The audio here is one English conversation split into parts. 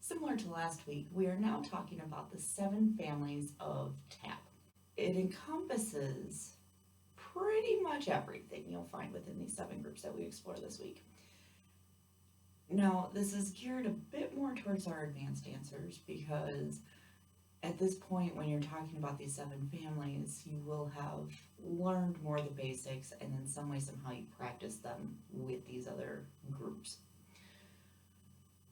Similar to last week, we are now talking about the 7 families of tap. It encompasses pretty much everything you'll find within these 7 groups that we explore this week. Now, this is geared a bit more towards our advanced dancers because at this point, when you're talking about these 7 families, you will have learned more of the basics and in some way, somehow you practice them with these other groups.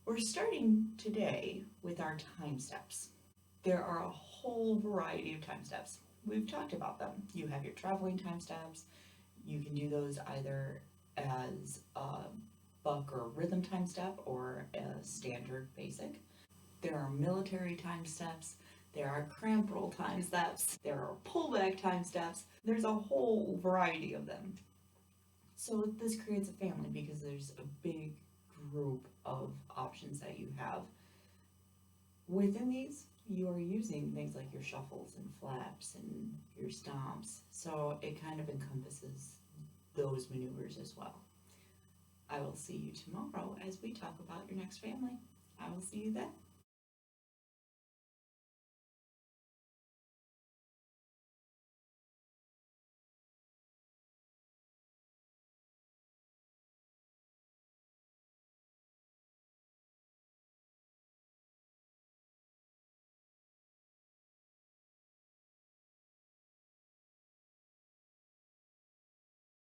We're starting today with our time steps. There are a whole variety of time steps. We've talked about them. You have your traveling time steps. You can do those either as a buck or rhythm time step or a standard basic. There are military time steps. There are cramp roll time steps. There are pullback time steps. There's a whole variety of them. So this creates a family because there's a big group of options that you have. Within these, you are using things like your shuffles and flaps and your stomps, so it kind of encompasses those maneuvers as well. I will see you tomorrow as we talk about your next family. I will see you then.